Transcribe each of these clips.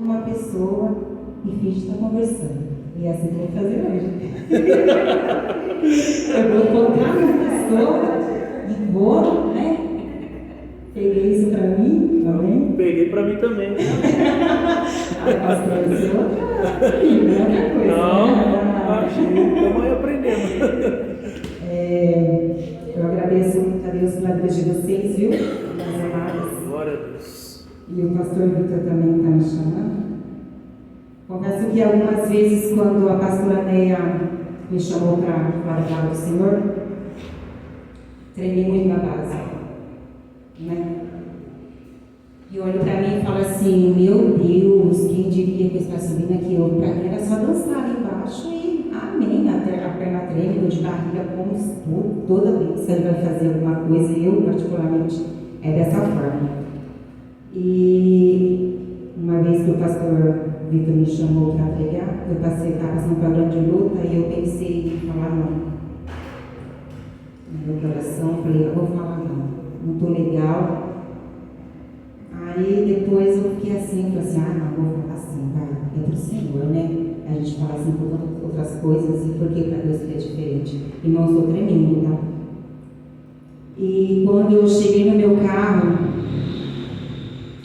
uma pessoa e finge estar conversando. E é assim que eu vou fazer hoje. Eu vou colocar uma pessoa e vou, né? Peguei isso pra mim, também. Peguei pra mim também. Outra coisa. Não, estamos aí aprendendo. Eu agradeço a Deus pela vida de vocês, viu? Minhas amadas. Glória a Deus. E o pastor Vitor também está me chamando. Confesso que algumas vezes, quando a pastora Neia me chamou para falar da palavra do Senhor, tremi muito na base, né? E olho para mim e falo assim: meu Deus, quem diria que eu estava subindo aqui? Para mim era só dançar ali embaixo e amém. Até a perna treme, dor de barriga, como toda vez que ele vai fazer alguma coisa, eu particularmente, é dessa forma. E uma vez que o pastor Vitor me chamou para pregar, eu estava passando por uma grande luta e eu pensei em falar não. No meu coração, falei: eu vou falar não estou legal. Aí depois eu fiquei assim, falei assim: não, vou falar assim, vai, é do Senhor, né? A gente fala assim por outras coisas, e por que para Deus que é diferente? Irmãos, estou tremendo, tá? E quando eu cheguei no meu carro,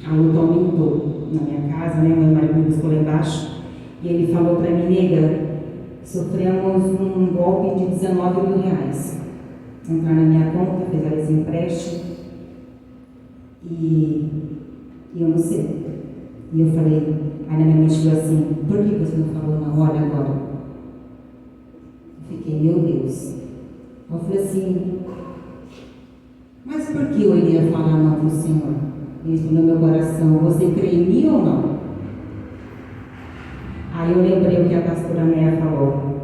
a luta aumentou na minha casa, né? Meu marido me buscou lá embaixo e ele falou para mim: nega, sofremos um golpe de R$19 mil. Entrar na minha conta, fizeram esse empréstimo e eu não sei. E eu falei, aí na minha mente falou assim: por que você não falou na hora agora? Eu fiquei: meu Deus. Eu falei assim: mas por que eu iria falar não para o Senhor? Isso no meu coração: você crê em mim ou não? Aí eu lembrei o que a pastora Neia falou: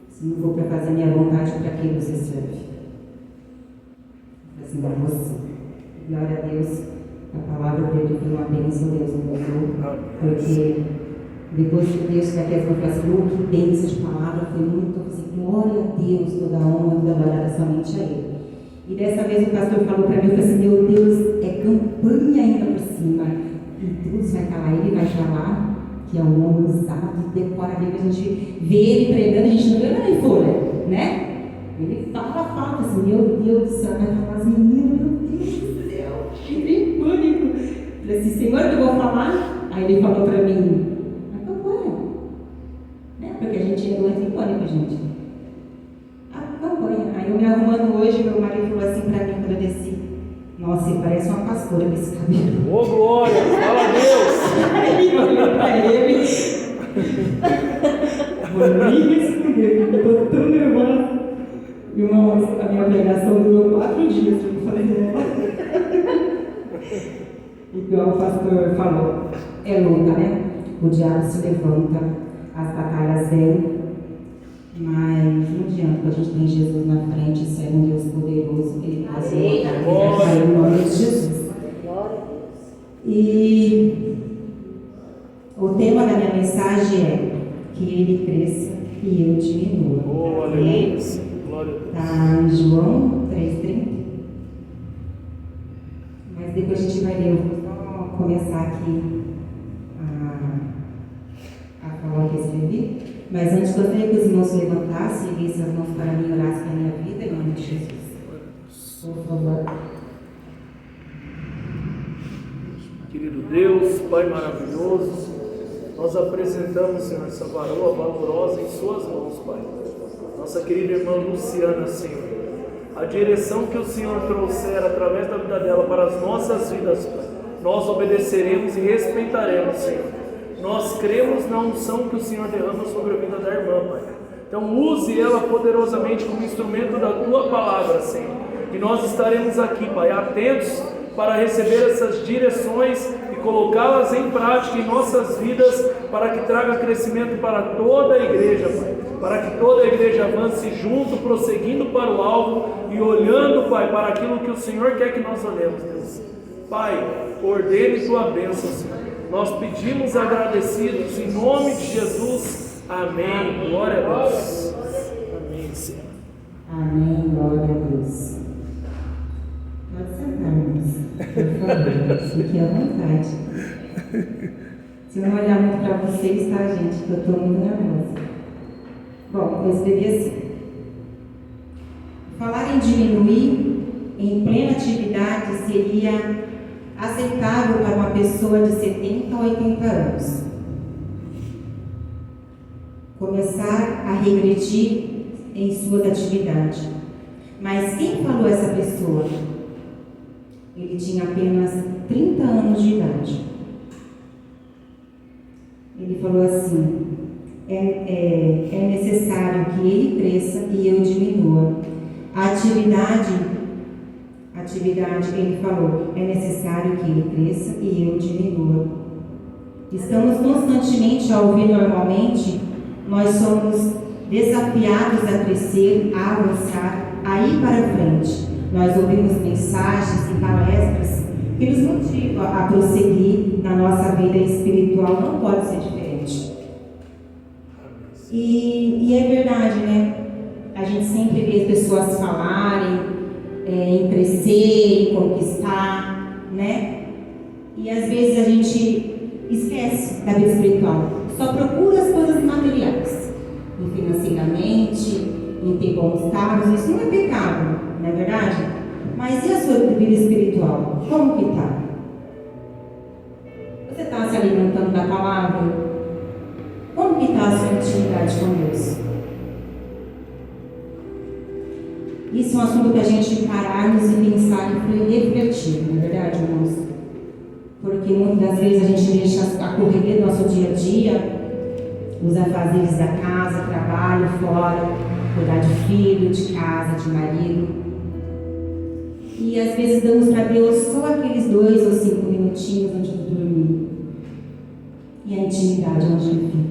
se não for para fazer minha vontade, para que você serve? Eu falei assim: para você. Glória a Deus, a palavra veio foi uma bênção, Deus me usou, porque depois que Deus daqui a pouco falou assim: que bênção de palavra, foi muito assim, glória a Deus, toda a honra, toda a glória somente a Ele. E dessa vez o pastor falou para mim, eu falei assim: meu Deus, é campanha ainda por cima. E tudo vai calar, ele vai falar, que é um homem usado, decora a Bíblia, a gente vê ele pregando, a gente não vê nada em folha, né? Ele fala assim: meu Deus do céu, vai falar as meninas, meu Deus do céu, entrei em pânico. Falei assim: Senhor, o que eu vou falar? Aí ele falou para mim: a campanha, né? Porque a gente não entra em pânico, gente. Aí eu me arrumando hoje, meu marido falou assim pra mim quando eu desci: nossa, ele parece uma pastora com esse cabelo. Ô, glória, fala a Deus. Aí eu olhei pra ele, vou nem responder, eu tô tão nervosa. Irmãos, a minha pregação durou 4 dias, eu falei: igual o pastor falou, é luta, né? O diabo se levanta, as batalhas vêm, mas não adianta, a gente tem Jesus na frente, serve um Deus poderoso, que Ele pode lutar em nome de Jesus. E o tema da minha mensagem é: que Ele cresça e eu diminua. Está em João 3,30. Mas depois a gente vai ler, eu vou só começar aqui a falar o que eu escrevi. Mas antes, gostaria que os irmãos se levantassem e vissem as mãos para mim e orassem pela minha vida, em nome de Jesus. Por favor. Querido Deus, Pai maravilhoso, nós apresentamos, Senhor, essa varoa valorosa em Suas mãos, Pai. Nossa querida irmã Luciana, Senhor. A direção que o Senhor trouxer através da vida dela para as nossas vidas, Pai, nós obedeceremos e respeitaremos, Senhor. Nós cremos na unção que o Senhor derrama sobre a vida da irmã, Pai. Então use ela poderosamente como instrumento da Tua palavra, Senhor. E nós estaremos aqui, Pai, atentos para receber essas direções e colocá-las em prática em nossas vidas, para que traga crescimento para toda a igreja, Pai. Para que toda a igreja avance junto, prosseguindo para o alvo e olhando, Pai, para aquilo que o Senhor quer que nós olhemos, Deus. Pai, ordene Tua bênção, Senhor. Nós pedimos agradecidos em nome de Jesus. Amém. Glória a Deus. Amém, Senhor. Amém. Glória a Deus. Pode sentar, irmãos. Por favor, fique à vontade. Se eu não olhar muito para vocês, tá, gente? Que eu estou muito nervosa. Bom, eu escrevi assim. Falar em diminuir em plena atividade seria aceitável para uma pessoa de 70 a 80 anos. Começar a regredir em suas atividades. Mas quem falou essa pessoa? Ele tinha apenas 30 anos de idade. Ele falou assim: é necessário que ele cresça e eu diminua. A atividade, ele falou, é necessário que ele cresça e eu diminua. Estamos constantemente a ouvir normalmente, nós somos desafiados a crescer, a avançar, a ir para frente. Nós ouvimos mensagens e palestras que nos motivam a prosseguir na nossa vida espiritual. Não pode ser diferente. E é verdade, né? A gente sempre vê as pessoas falarem em crescer, em conquistar, né? E às vezes a gente esquece da vida espiritual. Só procura as coisas materiais. E financeiramente, em ter bons carros, isso não é pecado, não é verdade? Mas e a sua vida espiritual? Como que está? Você está se alimentando da palavra? Como que está a sua intimidade com Deus? Isso é um assunto que a gente pararmos e pensar e refletir, não é verdade, irmãos? Porque muitas das vezes a gente deixa a correria do nosso dia a dia, os afazeres da casa, trabalho, fora, cuidar de filho, de casa, de marido. E às vezes damos para Deus só aqueles 2 ou 5 minutinhos antes de dormir. E a intimidade onde ele fica?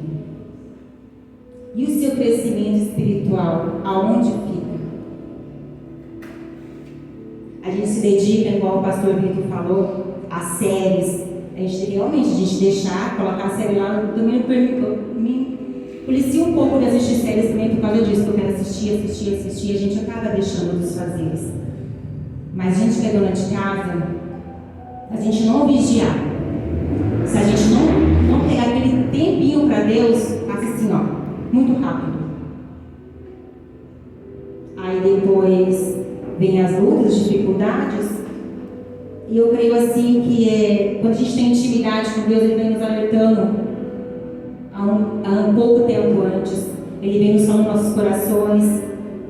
E o seu crescimento espiritual, aonde fica? A gente se dedica, igual o pastor Vitor falou, a séries. A gente deixar, colocar a série lá, também me policia um pouco de assistir séries também por causa disso, que eu quero assistir, a gente acaba deixando dos fazeres. Mas a gente que é dona de casa, a gente não vigiar. Se a gente não pegar aquele tempinho para Deus, passa assim, ó, muito rápido. Aí depois vem as lutas, as dificuldades. E eu creio assim que quando a gente tem intimidade com Deus, Ele vem nos alertando há um pouco tempo antes. Ele vem nos falando nossos corações,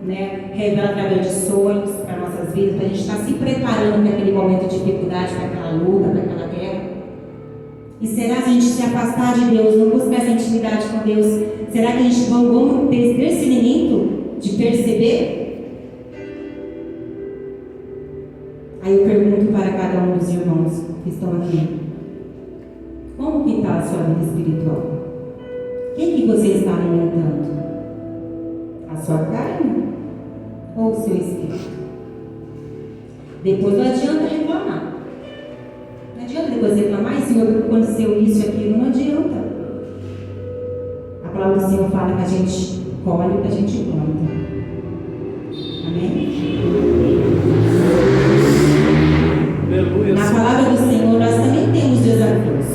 né? Revela através de sonhos para nossas vidas, para a gente estar se preparando para aquele momento de dificuldade, para aquela luta, para aquela guerra. E será que a gente se afastar de Deus, não buscar essa intimidade com Deus, será que a gente vamos ter esse discernimento de perceber? Aí eu pergunto para cada um dos irmãos que estão aqui: como que está a sua vida espiritual? Quem que você está alimentando? A sua carne ou o seu espírito? Depois não adianta reclamar. Não adianta depois reclamar, Senhor, aconteceu isso e aquilo. Não adianta. A palavra do Senhor fala que a gente colhe o que a gente planta. Amém? Aleluia. Na palavra do Senhor nós também temos desafios.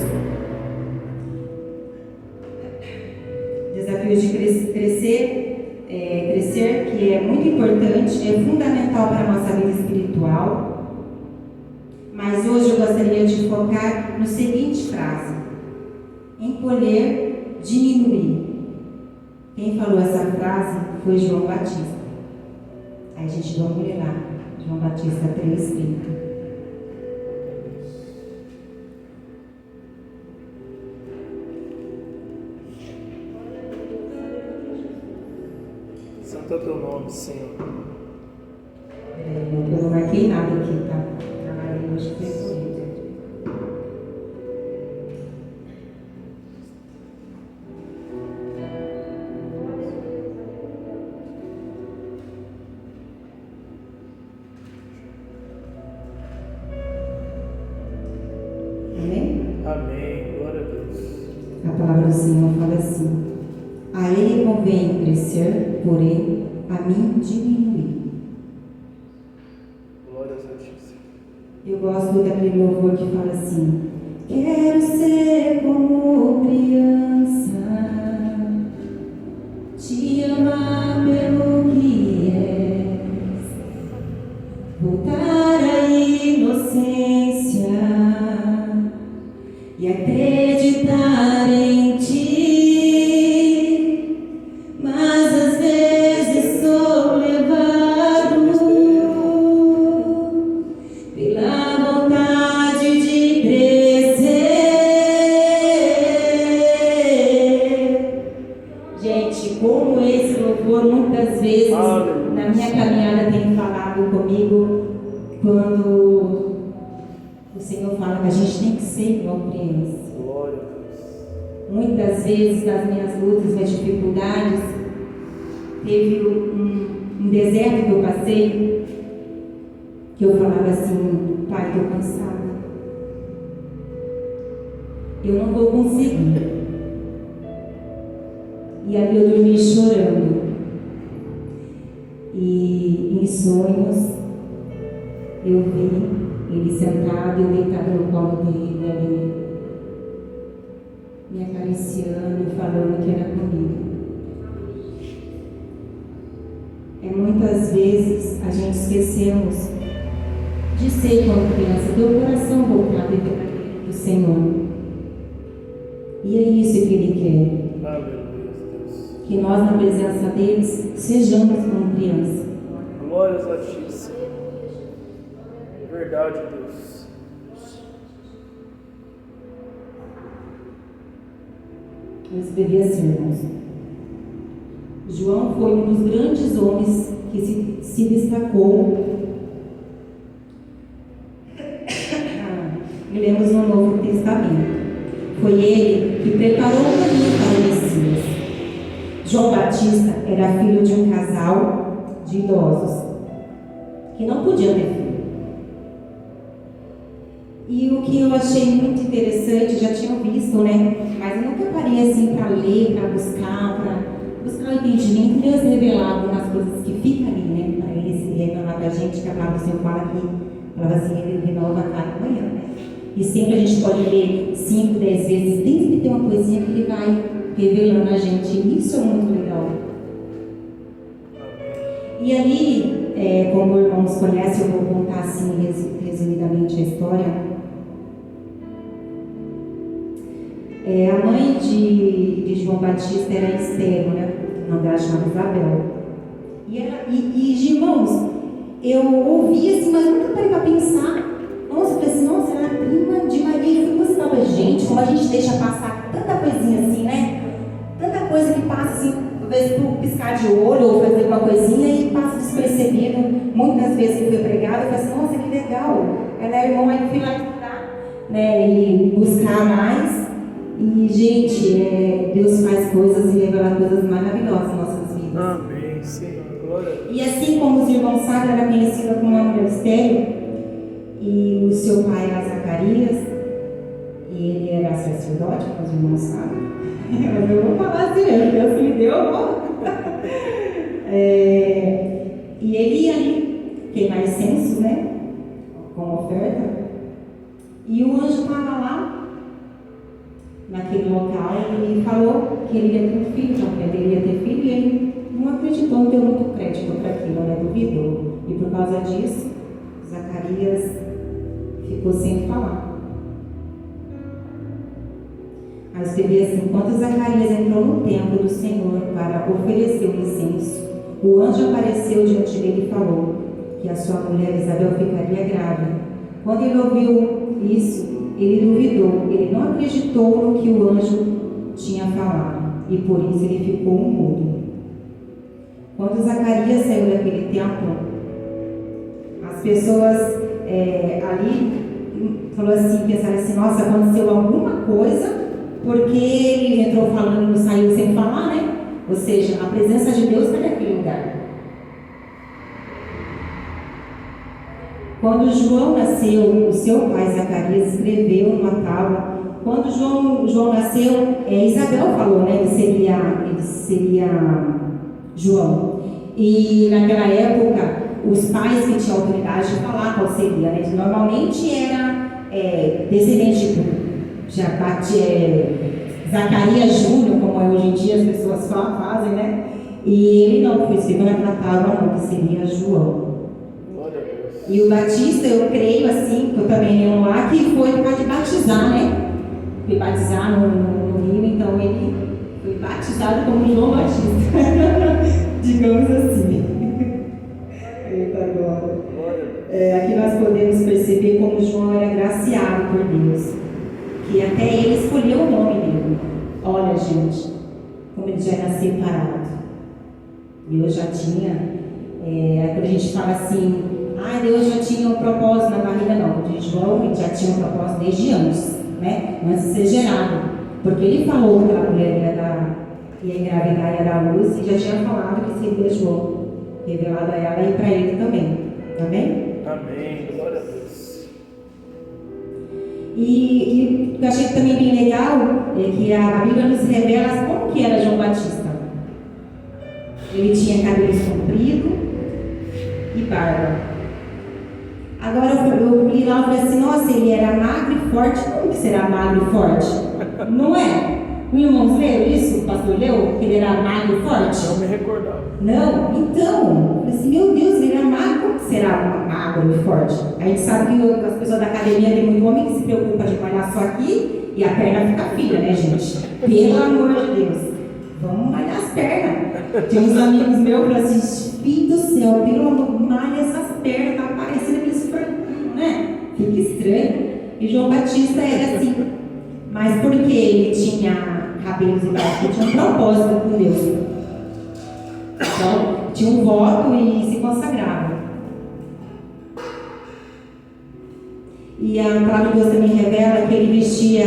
Desafios de crescer, que é muito importante, é fundamental para a nossa vida espiritual. Mas hoje eu gostaria de focar no seguinte frase: encolher, diminuir. Quem falou essa frase foi João Batista. Aí a gente dá uma olhada lá, João Batista 3:30. Santo é o teu nome, Senhor. Eu não marquei nada aqui, tá? Trabalhei hoje foi corrido. Amém? Amém. Glória a Deus. A palavra do Senhor fala assim: a Ele convém crescer, porém a mim diminuir. Glórias a ti, Senhor. Eu gosto daquele louvor que fala assim: quero ser como acreditar em ti, mas às vezes sou levado pela vontade de crescer. Gente, como esse louvor muitas vezes na minha caminhada tem falado comigo, quando o Senhor fala que a gente tem que ser igual criança. Glória a Deus. Muitas vezes nas minhas lutas, nas dificuldades, teve um deserto que eu passei, que eu falava assim: Pai, estou cansada, eu não vou conseguir. E ali eu dormi chorando. E em sonhos eu vi ele sentado e eu deitado no colo dele, ali, me acariciando e falando que era comigo. Muitas vezes a gente esquecemos de ser como criança, ter o coração voltado e verdadeiro para o Senhor. E é isso que Ele quer. Que nós, na presença deles, sejamos como criança. Glórias a ti, Senhor. Verdade, Deus. Eu escrevi assim, irmãos. João foi um dos grandes homens que se destacou. E lemos no Novo Testamento. Foi ele que preparou o caminho para o Messias. João Batista era filho de um casal de idosos que não podiam ter filho. E o que eu achei muito interessante, já tinham visto, né? Mas eu nunca parei assim para ler, para buscar o entendimento. Deus revelava nas coisas que ficam ali, né? Para ele se revelar para a gente, que a palavra do Senhor fala aqui, falava assim, ele renova a cada manhã, né? E sempre a gente pode ler 5, 10 vezes, sempre tem uma coisinha que ele vai revelando a gente. E isso é muito legal. E ali, como irmãos conhecem, eu vou contar assim resumidamente a história. A mãe de João Batista era Esther, né? Uma dela chamada Isabel. E irmãos, eu ouvi assim, mas nunca parei para pensar. Nossa, eu falei assim, nossa, ela é prima de Maria. Eu fui gostava, gente, como a gente deixa passar tanta coisinha assim, né? Tanta coisa que passa assim, às vezes por piscar de olho ou fazer uma coisinha e passa despercebido. Muitas vezes que foi pregado, eu falei assim, nossa, que legal. Ela é irmã, aí eu fui lá estudar, né? E buscar mais. E, gente, Deus faz coisas e revela coisas maravilhosas em nossas vidas. Amém, Senhor. Glória a Deus. E assim como os irmãos sabem, ela era conhecida como uma mulher estéril. E o seu pai era Zacarias. E ele era sacerdote, como os irmãos sabem. Mas eu vou falar assim, Deus que me deu, e ele ia ali queimar incenso, né? Com oferta. E o anjo estava lá, naquele local, e falou que ele ia ter um filho, não, que ele ia ter filho, e ele não acreditou, não deu muito crédito para aquilo, né? Duvidou. E por causa disso, Zacarias ficou sem falar. Aí escrevi assim: quando Zacarias entrou no templo do Senhor para oferecer o incenso, o anjo apareceu diante dele e falou que a sua mulher Isabel ficaria grávida. Quando ele ouviu isso, ele duvidou, ele não acreditou no que o anjo tinha falado, e por isso ele ficou mudo. Quando Zacarias saiu daquele templo, as pessoas ali falaram assim, pensaram assim, nossa, aconteceu alguma coisa, porque ele entrou falando e não saiu sem falar, né? Ou seja, a presença de Deus está naquele lugar. Quando João nasceu, o seu pai Zacarias escreveu numa tábua. Quando João nasceu, Isabel falou, né? Ele seria João. E naquela época, os pais que tinham autoridade de falar qual seria, né? Normalmente era descendente Zacarias Júnior, como é hoje em dia as pessoas fazem, né? E ele não foi escrito naquela tábua, não, que seria João. E o Batista, eu creio assim, que eu também leio lá, que foi para de batizar, né? foi batizar no rio, então ele foi batizado como João Batista, digamos assim. Eita glória. Aqui nós podemos perceber como João era agraciado por Deus, que até ele escolheu o nome dele. Olha, gente, como ele já era separado. Deus já tinha, quando a gente fala assim, Deus já tinha um propósito na barriga, não. De João ele já tinha um propósito desde antes, né? Antes de ser gerado. Porque ele falou que a mulher ia engravidar e ia dar luz, e já tinha falado que seria João, revelado a ela e para ele também. Amém? Amém. Glória a Deus. E o que eu achei também bem legal é que a Bíblia nos revela como que era João Batista. Ele tinha cabelo comprido e barba. Agora eu li lá e falei assim, nossa, ele era magro e forte. Como que será magro e forte? Não é? O irmão leu isso? O pastor leu? Que ele era magro e forte? Não me recordava. Não? Então, eu falei assim, meu Deus, ele era magro. Como que será magro e forte? A gente sabe que as pessoas da academia tem muito homem que se preocupa de malhar só aqui e a perna fica fina, né, gente? Pelo amor de Deus. Vamos malhar as pernas. Tinha uns amigos meus que falaram assim, filho do céu, pelo amor, malha essas pernas, tá parecendo aqueles franguinhos, né? Fica estranho. E João Batista era assim. Mas porque ele tinha cabelos e barba, ele tinha um propósito com Deus. Então, tinha um voto e se consagrava. E a palavra de Deus também revela que ele vestia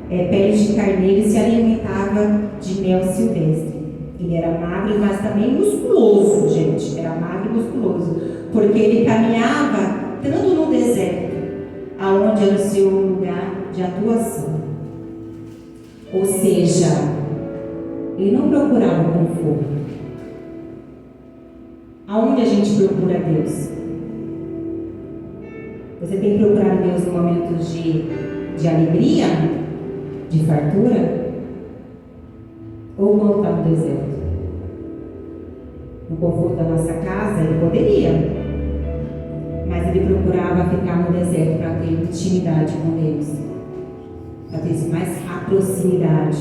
peles de carneiro e se alimentava de mel silvestre. Ele era magro, mas também musculoso, gente. Era magro e musculoso. Porque ele caminhava tanto no deserto, aonde era o seu lugar de atuação. Ou seja, ele não procurava conforto. Aonde a gente procura Deus? Você tem procurado Deus em momentos de alegria, de fartura? Ou quando está no deserto? No conforto da nossa casa, ele poderia, mas ele procurava ficar no deserto para ter intimidade com Deus, para ter mais a proximidade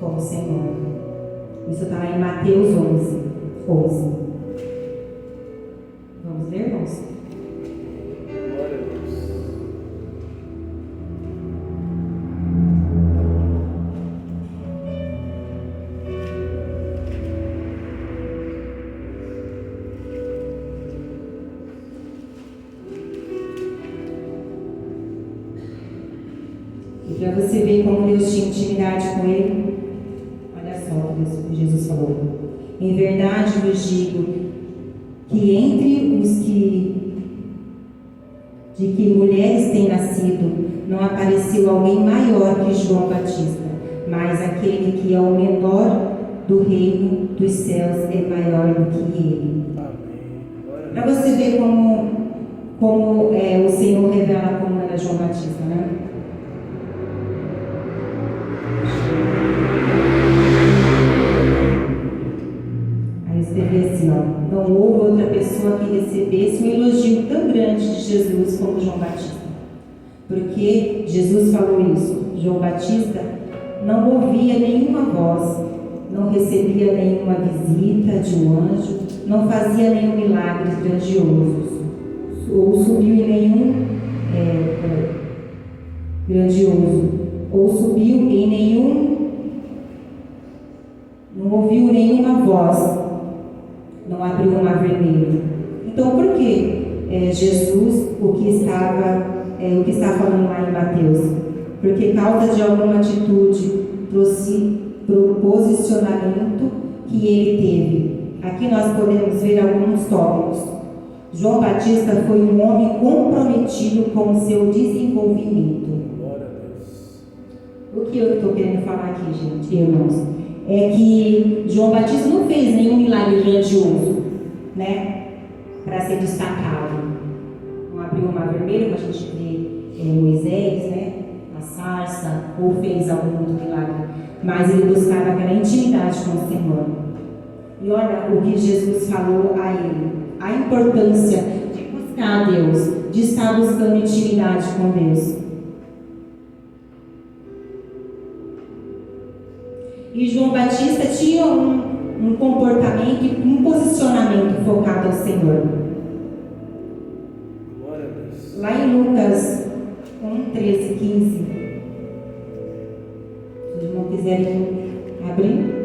com o Senhor. Isso está lá em Mateus 11. Vamos ler, irmãos? Glória a Deus. E para você ver como Deus tinha intimidade com ele, olha só o que Jesus falou. Em verdade vos digo que entre os de que mulheres têm nascido, não apareceu alguém maior que João Batista, mas aquele que é o menor do reino dos céus é maior do que ele. Para você ver como o Senhor revela como era João Batista, né? Escrever assim, não houve outra pessoa que recebesse um elogio tão grande de Jesus como João Batista. Porque Jesus falou isso. João Batista não ouvia nenhuma voz, não recebia nenhuma visita de um anjo, não fazia nenhum milagre grandioso, ou subiu em nenhum não ouviu nenhuma voz, não abriu um mar vermelho. Então, por que Jesus, o que está falando lá em Mateus? Porque causa de alguma atitude, posicionamento que ele teve. Aqui nós podemos ver alguns tópicos. João Batista foi um homem comprometido com o seu desenvolvimento. O que eu estou querendo falar aqui, gente, irmãos, é que João Batista não fez nenhum milagre grandioso, né, para ser destacado. Não abriu o mar vermelho, como a gente vê Moisés, né, a sarça, ou fez algum outro milagre, mas ele buscava aquela intimidade com o Senhor. E olha o que Jesus falou a ele, a importância de buscar a Deus, de estar buscando intimidade com Deus. E João Batista tinha um comportamento, um posicionamento focado ao Senhor. Glória a Deus. Lá em Lucas 1, 13, 15. Se os irmãos quiserem abrir.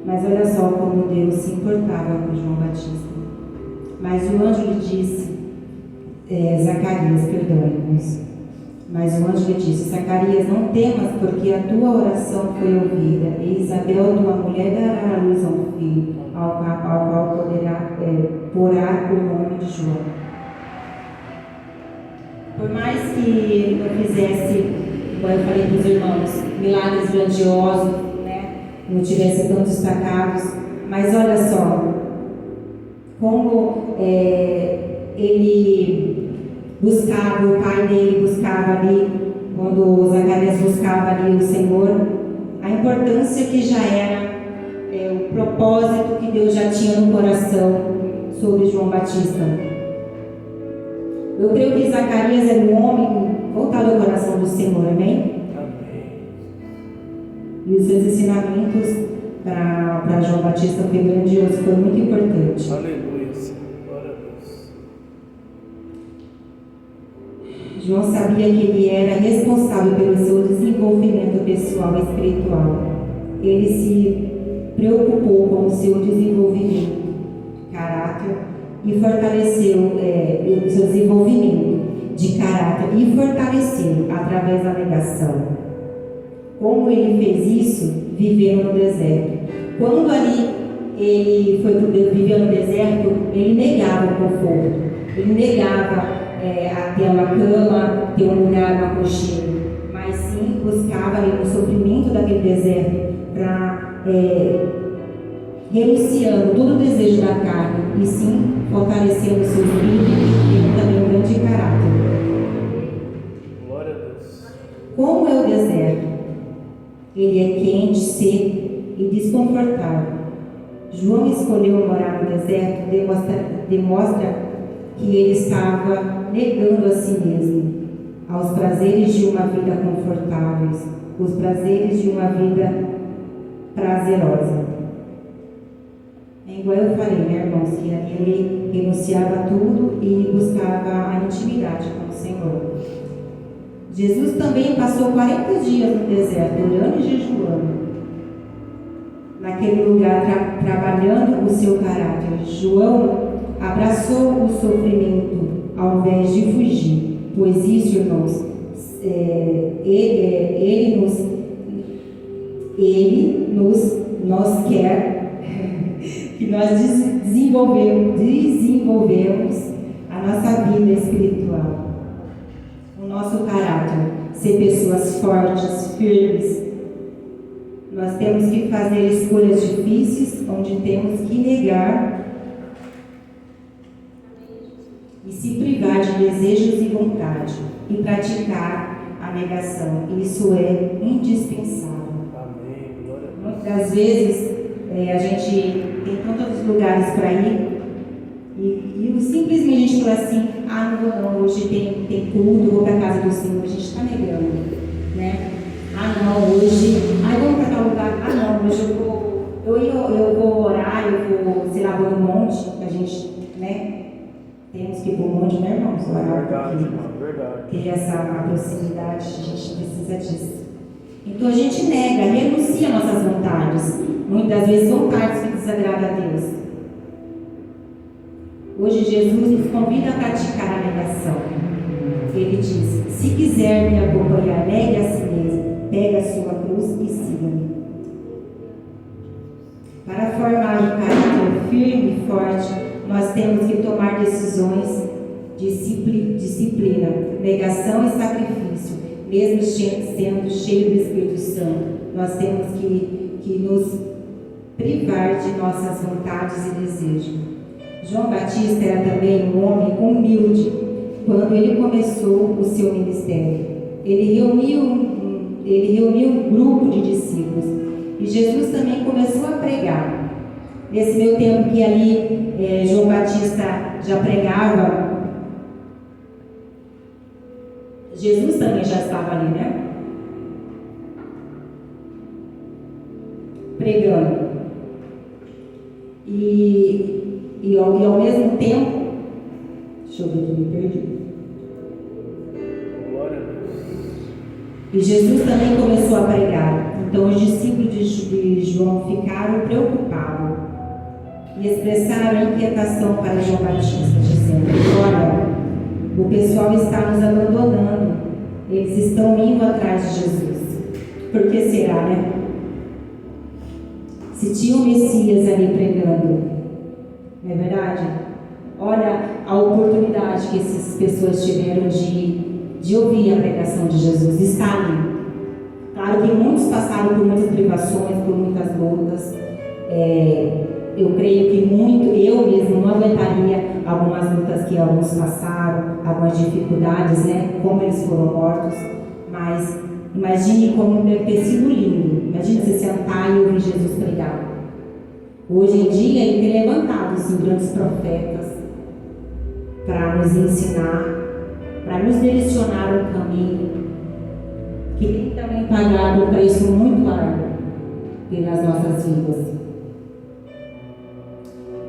Mas olha só como Deus se importava com João Batista. Mas o anjo lhe disse, Zacarias, perdão, irmãos. Mas o anjo lhe disse, Zacarias, não temas, porque a tua oração foi ouvida, e Isabel, tua mulher, dará à luz a um filho, ao qual porá o nome de João. Por mais que ele não fizesse, como eu falei para os irmãos, milagres grandiosos, não tivesse tão destacados, mas olha só como ele buscava, o pai dele buscava ali, quando Zacarias buscava ali o Senhor, a importância que já era, o propósito que Deus já tinha no coração sobre João Batista. Eu creio que Zacarias era um homem voltado ao coração do Senhor, amém? E os seus ensinamentos para João Batista foi grandioso, foi muito importante. Aleluia, Senhor. Glória a Deus. João sabia que ele era responsável pelo seu desenvolvimento pessoal e espiritual. Ele se preocupou com o seu desenvolvimento, caráter, e fortaleceu o seu desenvolvimento de caráter e fortaleceu através da negação. Como ele fez isso? Vivendo no deserto. Quando ali ele viveu no deserto, ele negava o conforto. Ele negava ter uma cama, ter um lugar, um aconchego. Mas sim buscava ali no sofrimento daquele deserto para renunciando todo o desejo da carne e sim fortalecendo o seu espírito e também um grande caráter. Glória a Deus. Como é o deserto? Ele é quente, seco e desconfortável. João escolheu morar no deserto, demonstra que ele estava negando a si mesmo, aos prazeres de uma vida confortável, os prazeres de uma vida prazerosa. É igual eu falei, né, irmãos, que ele renunciava tudo e buscava a intimidade com o Senhor. Jesus também passou 40 dias no deserto, orando e jejuando. Naquele lugar, trabalhando o seu caráter. João abraçou o sofrimento ao invés de fugir. Pois isso, irmãos, nós quer que nós desenvolvemos a nossa vida espiritual. O nosso caráter, ser pessoas fortes, firmes. Nós temos que fazer escolhas difíceis, onde temos que negar e se privar de desejos e vontade e praticar a negação. Isso é indispensável. Amém. Glória a Deus. Muitas vezes a gente tem tantos lugares para ir e simplesmente a gente fala assim: não vou não, hoje tem culto, vou para a casa do Senhor. A gente está negando, né? Não, hoje, vamos para tal lugar. Não, hoje eu vou orar, eu vou, sei lá, vou no monte, a gente, né? Temos que ir para o monte, né, irmãos? Orar verdade, irmão, verdade. Ter essa proximidade, a gente precisa disso. Então a gente nega, renuncia nossas vontades. Muitas vezes vontades que desagradam a Deus. Hoje Jesus nos convida a praticar a negação. Ele diz: se quiser me acompanhar, negue a si mesmo, pegue a sua cruz e siga-me. Para formar um caráter firme e forte, nós temos que tomar decisões, disciplina, negação e sacrifício. mesmo sendo cheio do Espírito Santo, nós temos que nos privar de nossas vontades e desejos. João Batista era também um homem humilde quando ele começou o seu ministério. Ele reuniu um grupo de discípulos e Jesus também começou a pregar. Nesse meio tempo que ali João Batista já pregava, Jesus também já estava ali, né? Pregando. E ao mesmo tempo, deixa eu ver que me perdi. E Jesus também começou a pregar. Então os discípulos de João ficaram preocupados e expressaram a inquietação para João Batista, dizendo: olha, o pessoal está nos abandonando, eles estão indo atrás de Jesus. Por que será, né? Se tinha o Messias ali pregando, não é verdade? Olha a oportunidade que essas pessoas tiveram de ouvir a pregação de Jesus, está ali. Claro que muitos passaram por muitas privações, por muitas lutas. Eu creio que eu mesmo não aguentaria algumas lutas que alguns passaram, algumas dificuldades, né? Como eles foram mortos. Mas imagine como deve ter sido lindo. Imagine você sentar e ouvir Jesus pregar. Hoje em dia, ele tem levantado assim, grandes profetas para nos ensinar, para nos direcionar um caminho, que tem também pagado um preço muito árduo pelas nossas vidas.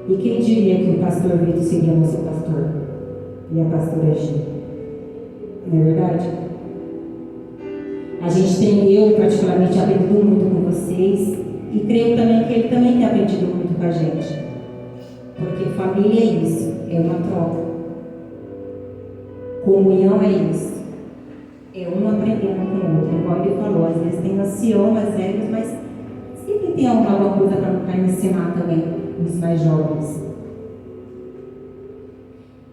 E quem diria que o pastor Vitor seria nosso pastor? E a pastora G? Não é verdade? Eu particularmente aprendido muito com vocês e creio também que ele também tem aprendido muito com a gente. Porque família é isso, é uma troca. Comunhão é isso. É um aprendendo com o outro. Igual ele falou, às vezes tem ancião mais velhos, mas sempre tem alguma coisa para ensinar também os mais jovens.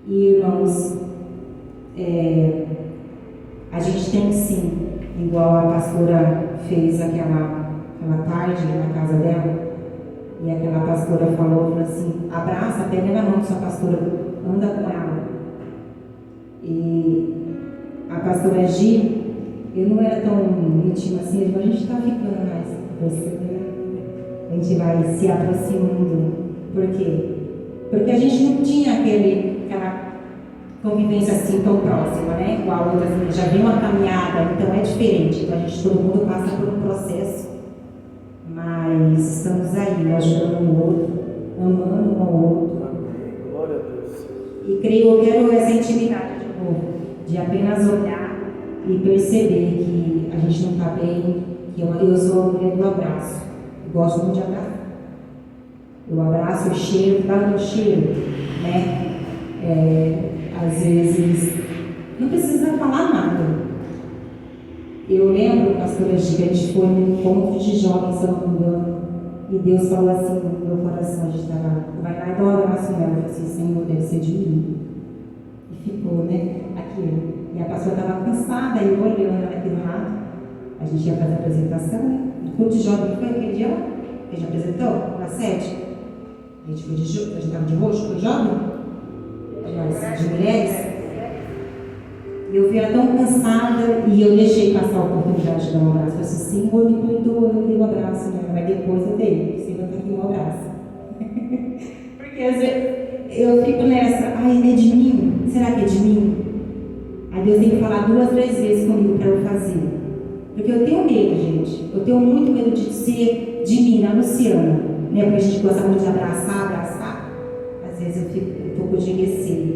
E irmãos, a gente tem sim, igual a pastora fez aquela tarde na casa dela, e aquela pastora falou assim: abraça, pega na mão da sua pastora, anda com ela. E a pastora Gi, eu não era tão íntima assim, a gente está ficando mais, percebendo? A gente vai se aproximando. Por quê? Porque a gente não tinha aquela convivência assim tão próxima, né? Igual outras, já vem uma caminhada, então é diferente. Então todo mundo passa por um processo, mas estamos aí, ajudando um outro, amando um ao outro. Amém. Glória a Deus. E eu quero essa intimidade de novo, de apenas olhar e perceber que a gente não está bem, que eu sou a mulher do abraço. Eu gosto muito de abraçar. Eu abraço o cheiro, dá o cheiro, né? Às vezes, não precisa falar nada. Eu lembro, pastora Giga, a gente foi num encontro de jovens, se eu não me engano, e Deus falou assim no meu coração, a gente estava, vai lá e dá uma oração nela. Eu falei assim: Senhor, deve ser de mim. E ficou, né? Aquilo. E a pastora estava cansada, e eu olhando ela aqui do lado. A gente ia fazer a apresentação, né? O culto de jovem foi aquele dia lá. A gente apresentou, na sede. A gente estava de roxo, foi jovem? De mulheres. E eu vi ela tão cansada e eu deixei passar a oportunidade de dar um abraço. Eu falei assim: Senhor, me perdoa, eu dei um abraço, né? Mas depois eu dei. O Senhor está aqui um abraço. Porque às vezes eu fico nessa: ai, é de mim? Será que é de mim? Aí Deus tem que falar 2, 3 vezes comigo para eu fazer. Porque eu tenho medo, gente. Eu tenho muito medo de ser de mim, na Luciana. Né? Porque a gente gosta muito de abraçar. Às vezes eu fico um pouco de receio.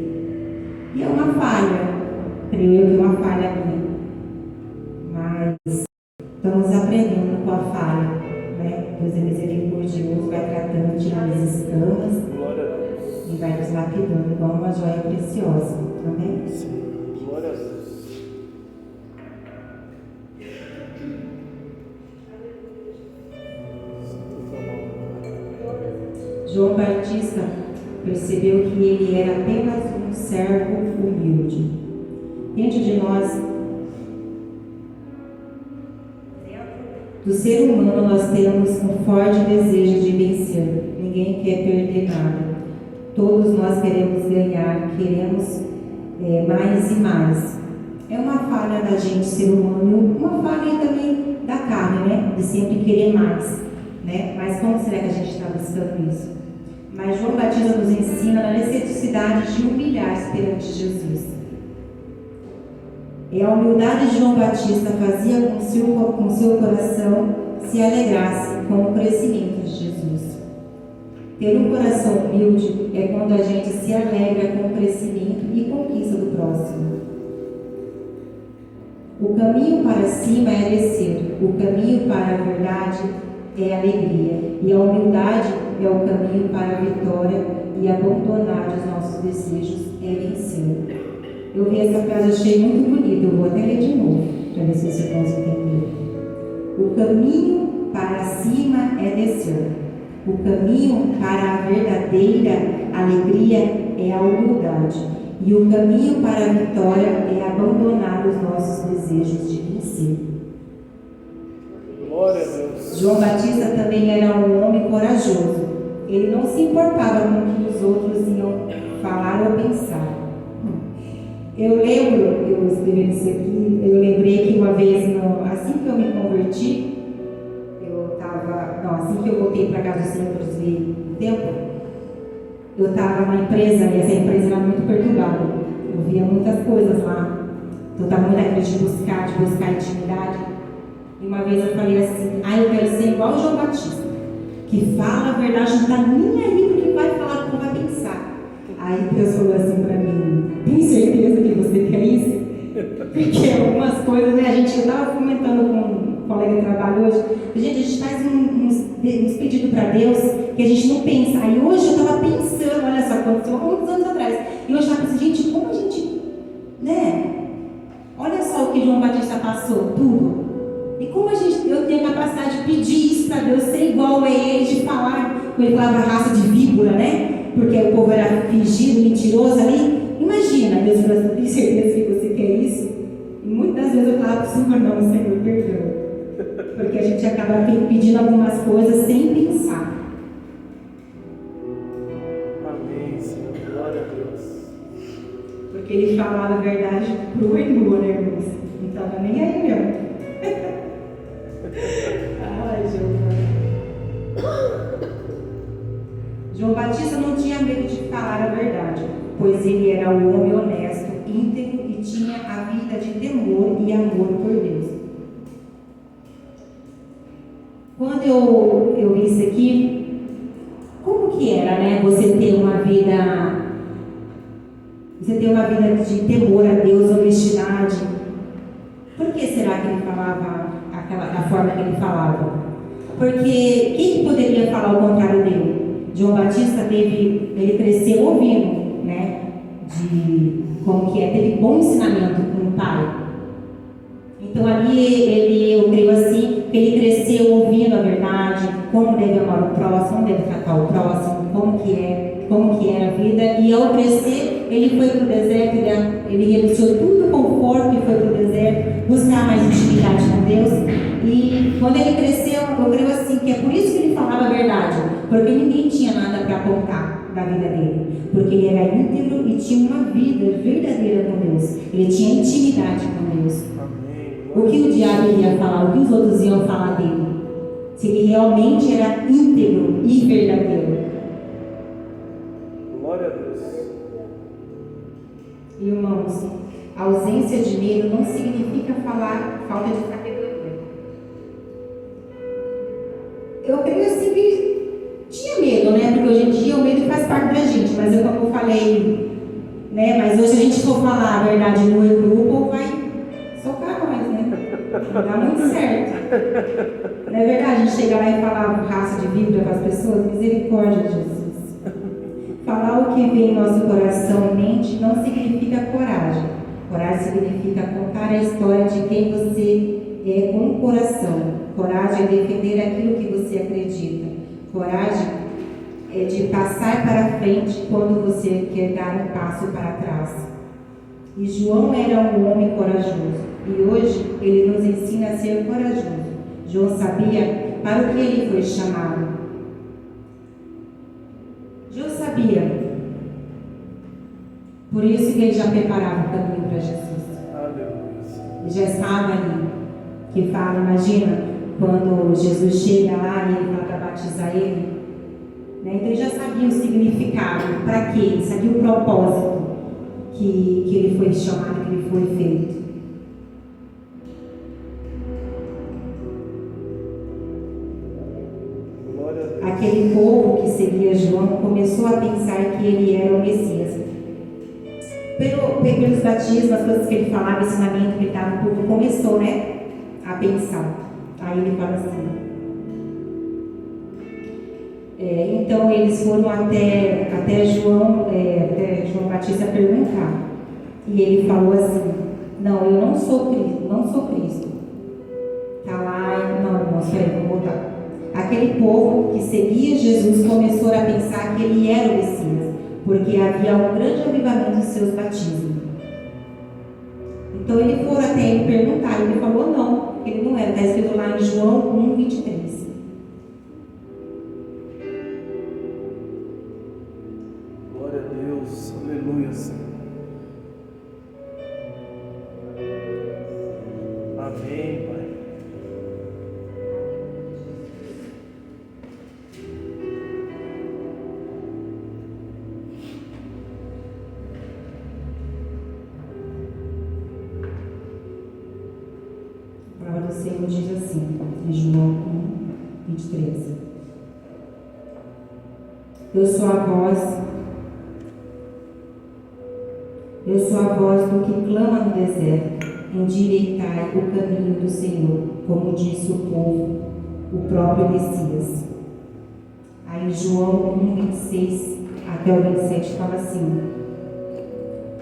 E é uma falha. Creio eu que é uma falha minha. Mas estamos aprendendo com a falha. Né? Deus é misericordioso, vai tratando, tirando as escamas. Glória a Deus. E vai nos lapidando igual uma joia preciosa. Amém? Sim. Glória a Deus. João Batista percebeu que ele era apenas um servo humilde. Dentro de nós Do ser humano nós temos um forte desejo de vencer. Ninguém quer perder nada. Todos nós queremos ganhar, queremos mais e mais. É uma falha da gente, ser humano, uma falha também da carne, né? De sempre querer mais, né? Mas como será que a gente está buscando isso? Mas João Batista nos ensina a necessidade de humilhar-se perante Jesus. A humildade de João Batista fazia com seu coração se alegrasse com o crescimento de Jesus. Ter um coração humilde é quando a gente se alegra com o crescimento e conquista do próximo. O caminho para cima é descer, o caminho para a verdade é alegria, e a humildade é o caminho para a vitória, e abandonar os nossos desejos é vencer. Eu vi essa frase, achei muito bonita, eu vou até ler de novo, para ver se os irmãos entenderam. O caminho para cima é descer, o caminho para a verdadeira alegria é a humildade, e o caminho para a vitória é abandonar os nossos desejos de vencer. Glória a Deus. João Batista também era um homem corajoso. Ele não se importava com o que os outros iam falar ou pensar. Eu lembro, eu escrevendo isso aqui, eu lembrei que uma vez, assim que eu me converti, assim que eu voltei para casa do Senhor para desviar o tempo, eu estava numa empresa, e essa empresa era muito perturbada. Eu via muitas coisas lá. Eu estava muito naquele de buscar intimidade. E uma vez eu falei assim, eu quero ser igual o João Batista, que fala a verdade, não está nem aí porque vai falar, como vai pensar. Aí Deus falou assim para mim, tem certeza que você quer isso? Porque algumas coisas, né, eu estava comentando com um colega de trabalho hoje, gente, a gente faz uns pedidos para Deus que a gente não pensa. Aí hoje eu estava pensando, olha só, aconteceu há muitos anos atrás, e eu estava pensando, gente, como a gente, né, olha só o que João Batista passou, tudo. E como eu tenho a capacidade de pedir isso para Deus, ser igual a ele, de falar, como ele falava raça de víbora, né? Porque o povo era fingido, mentiroso ali. Imagina, Deus falou assim, tem certeza que você quer isso? E muitas vezes eu falava para o Senhor, não, Senhor, perdão. Porque a gente acaba pedindo algumas coisas sem pensar. Amém, Senhor, glória a Deus. Porque ele falava a verdade crua e nua, né, irmãos? Não estava nem aí mesmo. Ai, João Batista não tinha medo de falar a verdade, pois ele era um homem honesto, íntegro e tinha a vida de temor e amor por Deus. Quando eu vi isso aqui, como que era, né? Você ter uma vida de temor a Deus, honestidade. Por que será que ele falava da forma que ele falava? Porque quem poderia falar o contrário dele? João Batista ele cresceu ouvindo, né? Teve bom ensinamento com o pai. Então ali eu creio assim, que ele cresceu ouvindo a verdade, como deve amar o próximo, como deve tratar o próximo, como que é a vida. E ao crescer, ele foi para o deserto, ele renunciou tudo o conforto e foi para o deserto, buscar mais intimidade com Deus. E quando ele cresceu, eu creio assim, que é por isso que ele falava a verdade, porque ninguém tinha nada para apontar da vida dele, porque ele era íntegro e tinha uma vida verdadeira com Deus, ele tinha intimidade com Deus. O que o diabo iria falar, o que os outros iam falar dele, se ele realmente era íntegro e verdadeiro. Glória a Deus. Irmãos, a ausência de medo não significa falar falta de sabedoria. Eu creio assim que tinha medo, né? Porque hoje em dia o medo faz parte da gente, mas como eu falei, né? Mas hoje, se a gente for falar a verdade no grupo, vai socar nós, né? Não dá muito certo. Não é verdade? A gente chegar lá e falar raça de Bíblia para as pessoas, misericórdia de Jesus. Falar o que vem em nosso coração e mente não significa coragem. Coragem significa contar a história de quem você é com o coração. Coragem é defender aquilo que você acredita. Coragem é de passar para frente quando você quer dar um passo para trás. E João era um homem corajoso. E hoje ele nos ensina a ser corajoso. João sabia para o que ele foi chamado. João sabia. Por isso que ele já preparava o caminho para Jesus. Aleluia. Ele já estava ali. Que fala, imagina, quando Jesus chega lá e ele vai para batizar ele. Né? Então ele já sabia o significado, para quê? Ele sabia o propósito que ele foi chamado, que ele foi feito. Aquele povo que seguia João começou a pensar que ele era o Messias. Pelos batismos, as coisas que ele falava, o ensinamento que ele dava, o povo começou, né, a pensar. Aí ele fala assim. Então eles foram até João Batista perguntar. E ele falou assim: não, eu não sou Cristo. Tá lá, não, irmãos, peraí, vou voltar. Aquele povo que seguia Jesus começou a pensar que ele era o Messias, porque havia um grande avivamento em seus batismos. Então eles foram até ele perguntar, e ele falou não, ele não era. Está escrito lá em João 1:23. Glória a Deus, aleluia, Senhor. Amém, Pai. A palavra do Senhor diz assim, em João 1:23. Eu sou a voz do que clama no deserto, endireitai o caminho do Senhor, como disse o povo, o próprio Messias. Aí João 1:26 até o 27 fala assim: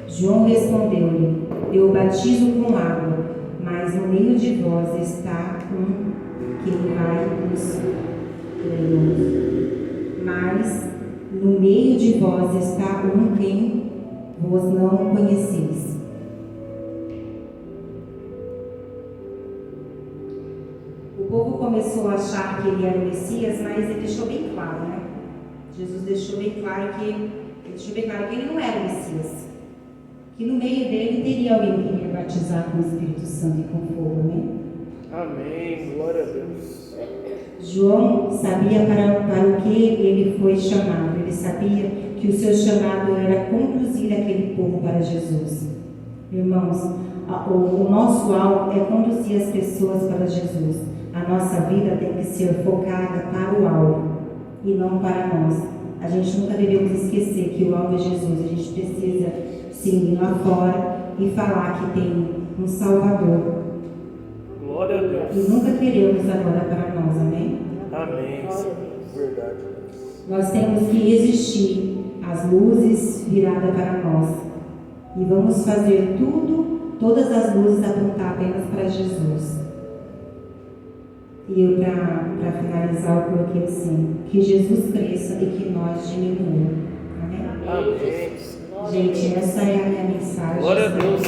João respondeu-lhe: eu batizo com água, mas no meio de vós está que vai nos mas no meio de vós está quem vós não conheceis. O povo começou a achar que ele era o Messias, mas ele deixou bem claro, né? Jesus deixou bem claro que ele não era o Messias. Que no meio dele teria alguém que iria batizar com o Espírito Santo e com fogo, né? Amém, glória a Deus. João sabia para o que ele foi chamado. Ele sabia que o seu chamado era conduzir aquele povo para Jesus. Irmãos, o nosso alvo é conduzir as pessoas para Jesus. A nossa vida tem que ser focada para o alvo e não para nós. A gente nunca devemos esquecer que o alvo é Jesus. A gente precisa sim ir lá fora e falar que tem um Salvador. Glória a Deus. E nunca queremos agora para nós, amém? Amém, verdade. Nós temos que resistir às luzes viradas para nós. E vamos fazer todas as luzes apontar apenas para Jesus. E eu, para finalizar, eu coloquei assim: que Jesus cresça e que nós diminuamos. Amém? Amém. Gente, essa é a minha mensagem. Glória a Deus.